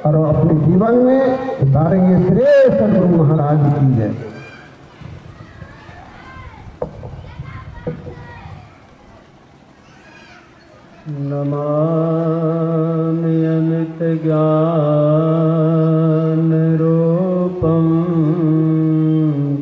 और अपने जीवन में उतारेंगे। श्री सद्गुरु महाराज की जय। नमामि अमित ज्ञान रूपं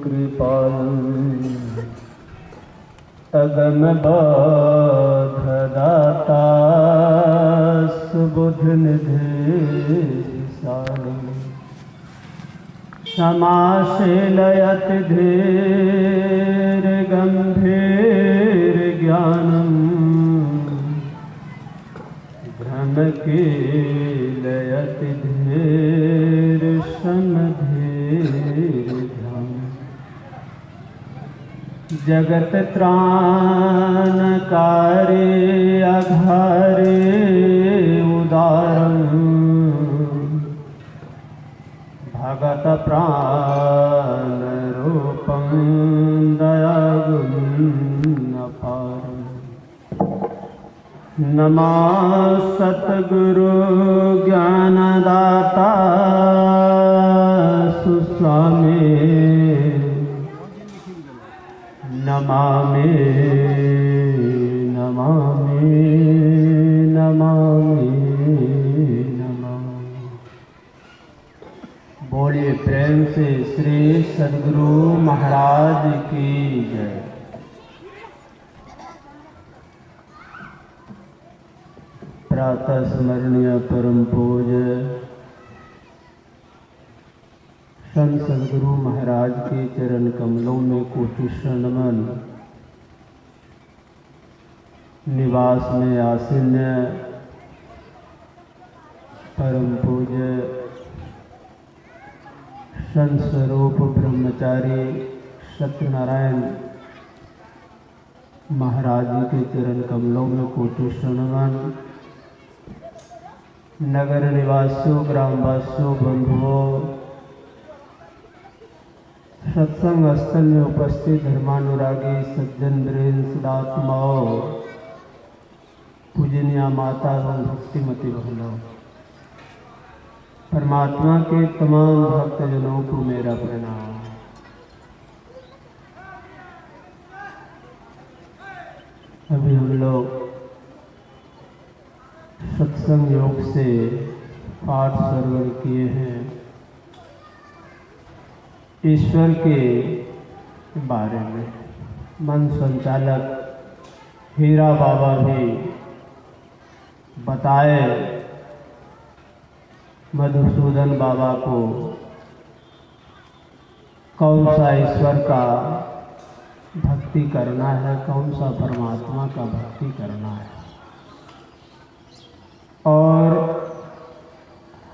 कृपालुं अगम बोधदाता सुबुधनिधि सारं समाशीलयति धीर गंभीर ज्ञानम् भ्रमकीलयति धीर समधीर ध्यान जगत त्राणकारी अघारे उदारं भगत प्राण रूपं दयागुण अपारम्। नमः सतगुरु ज्ञानदाता सुस्वामी नमामि नमामि नमामि नमामि। बोलिए प्रेम से श्री सद्गुरु महाराज की जय। प्रातः स्मरणीय परम पूज्य संत सद्गुरु महाराज के चरण कमलों में कोटि नमन। निवास में आसीन परम पूज्य संत स्वरूप ब्रह्मचारी सत्यनारायण महाराज जी के चरण कमलों में कोटि नमन। नगर निवासियों, ग्रामवासियों, बंधुओं, सत्संग स्थल में उपस्थित धर्मानुरागी सज्जन वृंद, सदात्माओं, पूजनीय माता एवं भक्तिमती बहनों, परमात्मा के तमाम भक्तजनों को मेरा प्रणाम। अभी हम लोग सत्संग योग से पाठ श्रवण किए हैं ईश्वर के बारे में। मन संचालक हीरा बाबा भी बताए मधुसूदन बाबा को कौन सा ईश्वर का भक्ति करना है, कौन सा परमात्मा का भक्ति करना है। और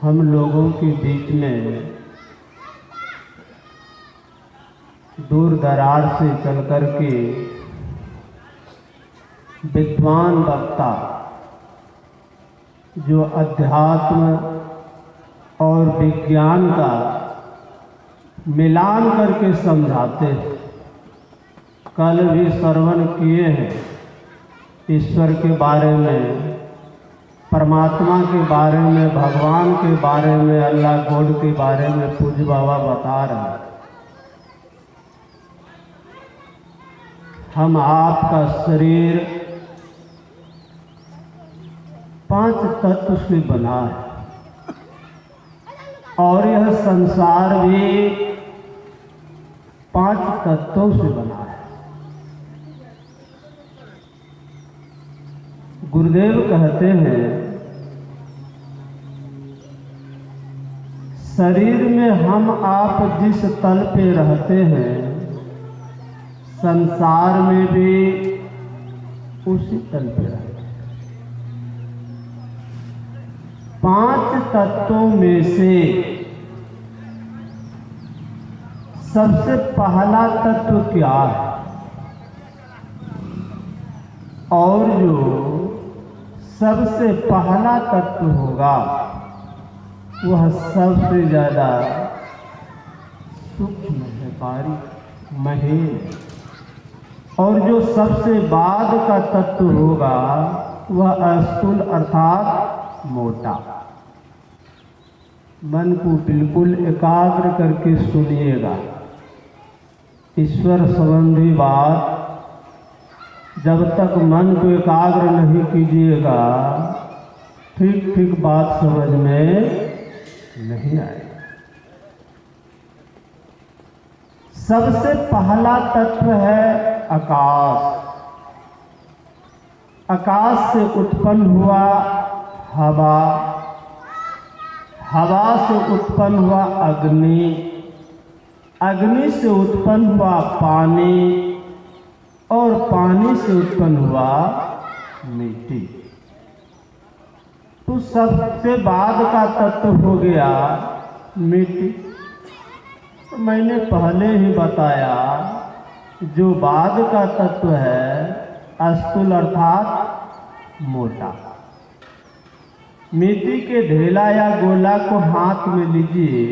हम लोगों के बीच में दूर दराज से चल कर के विद्वान वक्ता जो अध्यात्म और विज्ञान का मिलान करके समझाते हैं। कल भी श्रवण किए हैं ईश्वर के बारे में, परमात्मा के बारे में, भगवान के बारे में, अल्लाह गॉड के बारे में पूज्य बाबा बता रहे हैं। हम आपका शरीर 5 तत्व से बना है और यह संसार भी 5 तत्वों से बना है। गुरुदेव कहते हैं शरीर में हम आप जिस तल पे रहते हैं संसार में भी उसी तल पे रहते हैं। 5 तत्वों में से सबसे पहला तत्व क्या है और जो सबसे पहला तत्व होगा वह सबसे ज्यादा सूक्ष्म है, बारीक, महीन। और जो सबसे बाद का तत्व होगा वह स्थूल अर्थात मोटा। मन को बिल्कुल एकाग्र करके सुनिएगा। ईश्वर संबंधी बात जब तक मन को एकाग्र नहीं कीजिएगा, ठीक ठीक बात समझ में नहीं आएगी। सबसे पहला तत्व है आकाश। आकाश से उत्पन्न हुआ हवा, हवा से उत्पन्न हुआ अग्नि, अग्नि से उत्पन्न हुआ पानी, और पानी से उत्पन्न हुआ मिट्टी। तो सबसे बाद का तत्व हो गया मिट्टी। तो मैंने पहले ही बताया, जो बाद का तत्व है स्थूल अर्थात मोटा। मिट्टी के ढेला या गोला को हाथ में लीजिए,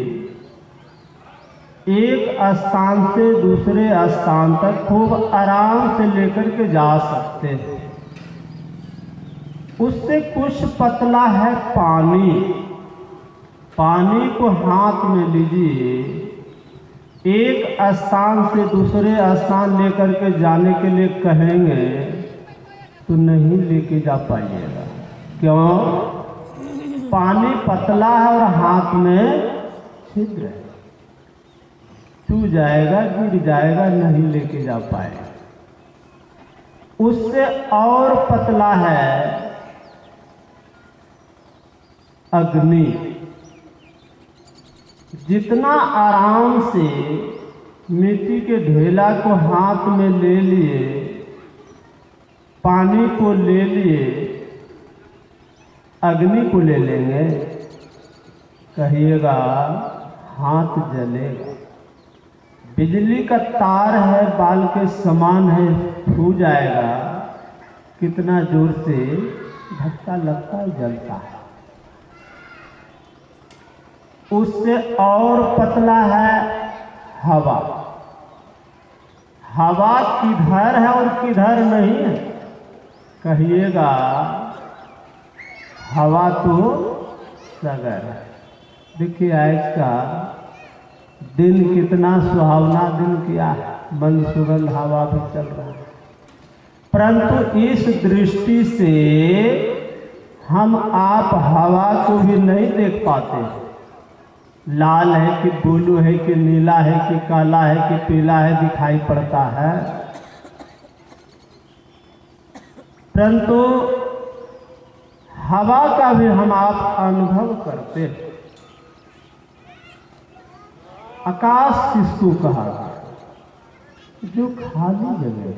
एक स्थान से दूसरे स्थान तक खूब आराम से लेकर के जा सकते हैं। उससे कुछ पतला है पानी। पानी को हाथ में लीजिए, एक स्थान से दूसरे स्थान लेकर के जाने के लिए कहेंगे तो नहीं लेके जा पाइएगा। क्यों? पानी पतला है और हाथ में छिद्र है, छू जाएगा, गिर जाएगा, नहीं लेके जा पाएगा। उससे और पतला है अग्नि। जितना आराम से मिट्टी के ढेला को हाथ में ले लिए, पानी को ले लिए, अग्नि को ले लेंगे, कहिएगा हाथ जलेगा। बिजली का तार है, बाल के समान है, छू जाएगा, कितना जोर से धक्का लगता है, जलता है। उससे और पतला है हवा। हवा किधर है और किधर नहीं है, कहिएगा हवा तो सगर है। देखिए आज का दिन कितना सुहावना दिन किया है, मंद सुगंध हवा भी चल रहा है। परंतु इस दृष्टि से हम आप हवा को भी नहीं देख पाते। लाल है कि ब्लू है कि नीला है कि काला है कि पीला है दिखाई पड़ता है, परंतु हवा का भी हम आप अनुभव करते हैं। आकाश किसको कहा? जो खाली जगह,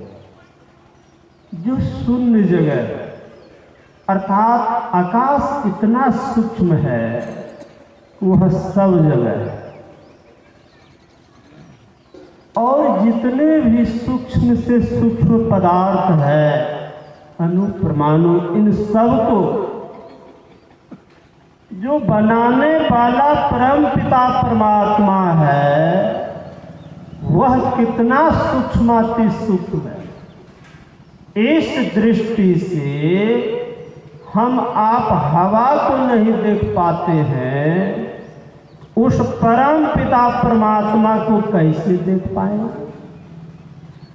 जो शून्य जगह, अर्थात आकाश इतना सूक्ष्म है, वह सब जगह है। और जितने भी सूक्ष्म से सूक्ष्म पदार्थ है, अणु परमाणु, इन सब को जो बनाने वाला परम पिता परमात्मा है, वह कितना सूक्ष्माति सूक्ष्म है। इस दृष्टि से हम आप हवा को नहीं देख पाते हैं, उस परम पिता परमात्मा को कैसे देख पाएंगे?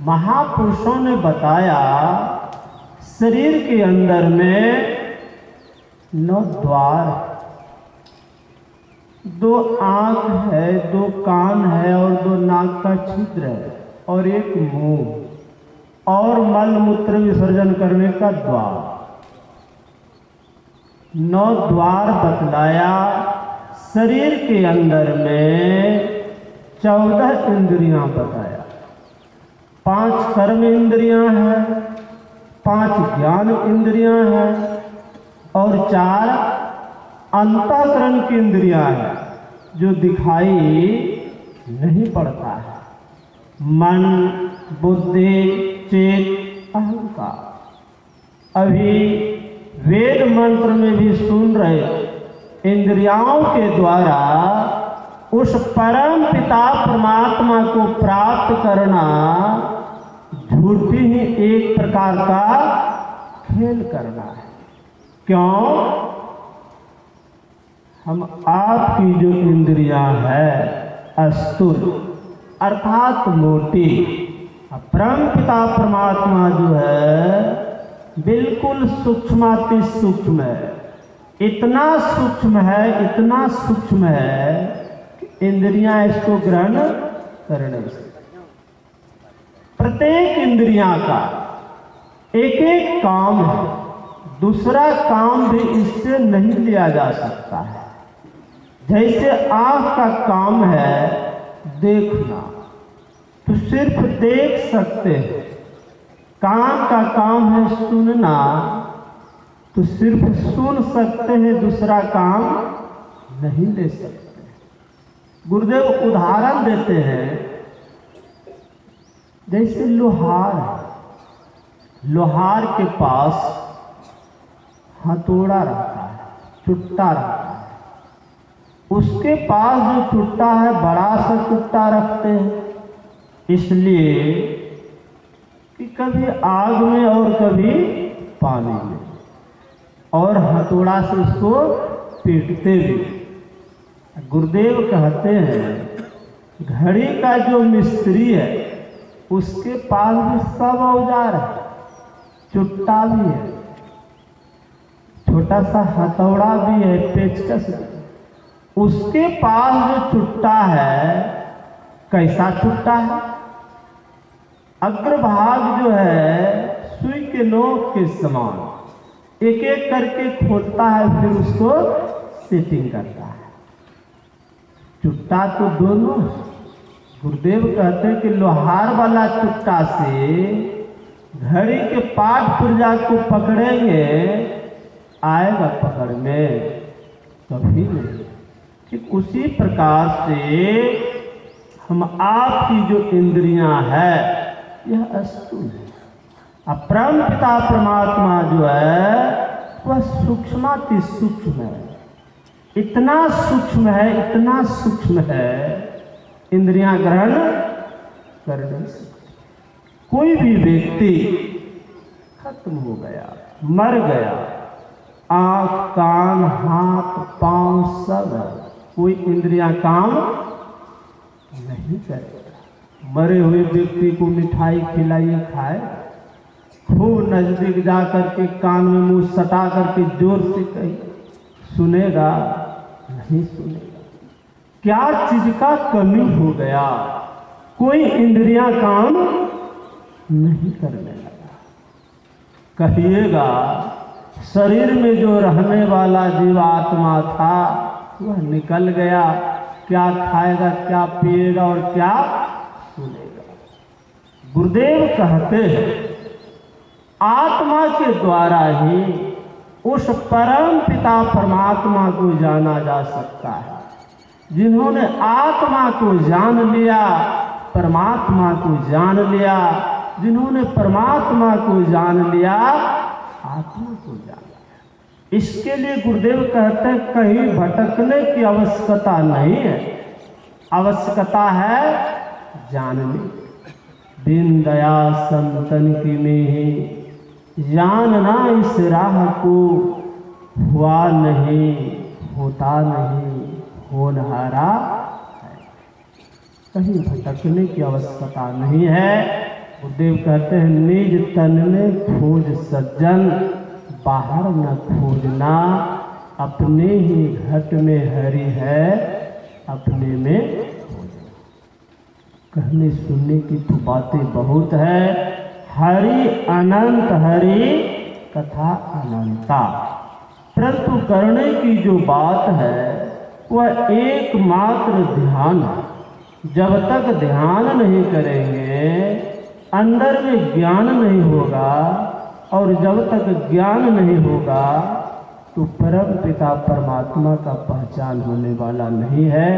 महापुरुषों ने बताया, शरीर के अंदर में 9 द्वार, 2 आंख है, 2 कान है और 2 नाक का छिद्र है और 1 मुंह और मल मूत्र विसर्जन करने का द्वार। 9 द्वार बतलाया। शरीर के अंदर में 14 इंद्रियां बताया। 5 कर्म इंद्रियां हैं, 5 ज्ञान इंद्रियां हैं और 4 अंतःकरण की इंद्रियां हैं, जो दिखाई नहीं पड़ता है। मन, बुद्धि, चित्त, अहंकार। अभी वेद मंत्र में भी सुन रहे, इंद्रियों के द्वारा उस परम पिता परमात्मा को प्राप्त करना झूठी ही एक प्रकार का खेल करना है। क्यों? हम आपकी जो इंद्रियां है स्थूल अर्थात मोटी, परम पिता परमात्मा जो है बिल्कुल सूक्ष्माति सूक्ष्म है। इतना सूक्ष्म है, इतना सूक्ष्म है कि इंद्रियां इसको ग्रहण कर नहीं सकती। प्रत्येक इंद्रियां का एक एक काम है, दूसरा काम भी इससे नहीं लिया जा सकता है। जैसे आँख का काम है देखना, तो सिर्फ देख सकते हैं। कान का काम है सुनना, तो सिर्फ सुन सकते हैं, दूसरा काम नहीं ले सकते। गुरुदेव उदाहरण देते हैं, जैसे लोहार है, लोहार के पास हथौड़ा रहता है, चुट्टा रहता है। उसके पास जो चुट्टा है बड़ा सा चुट्टा रखते हैं, इसलिए कि कभी आग में और कभी पानी में, और हथौड़ा से उसको पीटते भी। गुरुदेव कहते हैं घड़ी का जो मिस्त्री है उसके पास भी सब औजार है, चुट्टा भी है, छोटा सा हथौड़ा भी है, पेचकस भी। उसके पास जो चुट्टा है कैसा चुट्टा है? अग्रभाग जो है सुई के नोक के समान, एक एक करके खोलता है, फिर उसको सेटिंग करता है। चुट्टा तो दोनों। गुरुदेव कहते हैं कि लोहार वाला चुट्टा से घड़ी के पाठ पुर्जा को पकड़ेंगे, आएगा पकड़ में? कभी नहीं। कि उसी प्रकार से हम आपकी जो इंद्रियां है यह स्थूल है। अपरम पिता परमात्मा जो है वह सूक्ष्माति सूक्ष्म है। इतना सूक्ष्म है, इतना सूक्ष्म है, इंद्रियां ग्रहण कर नहीं सकती। कोई भी व्यक्ति खत्म हो गया, मर गया, आंख, कान, हाथ, पांव सब है, कोई इंद्रियां काम नहीं करेगा। मरे हुए व्यक्ति को मिठाई खिलाइए, खाए, खूब नजदीक जा करके कान में मुंह सटा करके जोर से कही, सुनेगा? नहीं सुनेगा। क्या चीज का कमी हो गया? कोई इंद्रियां काम नहीं करने लगा। कहिएगा शरीर में जो रहने वाला जीवात्मा था वह निकल गया, क्या खाएगा, क्या पिएगा और क्या सुनेगा? गुरुदेव कहते हैं आत्मा के द्वारा ही उस परम पिता परमात्मा को जाना जा सकता है। जिन्होंने आत्मा को जान लिया, परमात्मा को जान लिया, जिन्होंने परमात्मा को जान लिया, आत्मा को जान लिया। इसके लिए गुरुदेव कहते हैं कहीं भटकने की आवश्यकता नहीं है, आवश्यकता है जानने। बिन दया संतन की में जानना इस राह को, हुआ नहीं, होता नहीं, होनहारा है। कहीं भटकने की आवश्यकता नहीं है। गुरुदेव कहते हैं निज तन में खोज सज्जन, बाहर न खोजना, अपने ही घट में हरि है, अपने में खोजना। कहने सुनने की तो बातें बहुत है। हरि अनंत, हरि कथा अनंता, परंतु करने की जो बात है वह एकमात्र ध्यान है। जब तक ध्यान नहीं करेंगे, अंदर में ज्ञान नहीं होगा, और जब तक ज्ञान नहीं होगा तो परम पिता परमात्मा का पहचान होने वाला नहीं है।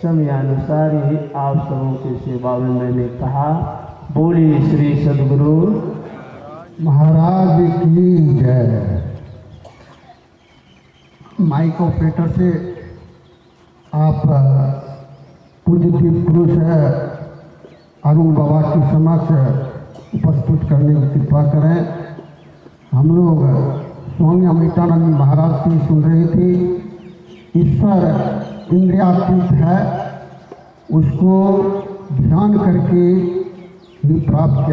समयानुसार ही आप सबों की सेवा में मैंने कहा। बोलिए श्री सद्गुरु महाराज की जय। माइक ऑपरेटर से आप पूज्य पुरुष अरुण बाबा की समक्ष उपस्थित करने की कृपा करें। हम लोग स्वामी अमृतानंद महाराज की सुन रहे थे ईश्वर इंद्रियातीत है, उसको ध्यान करके भी प्राप्त किया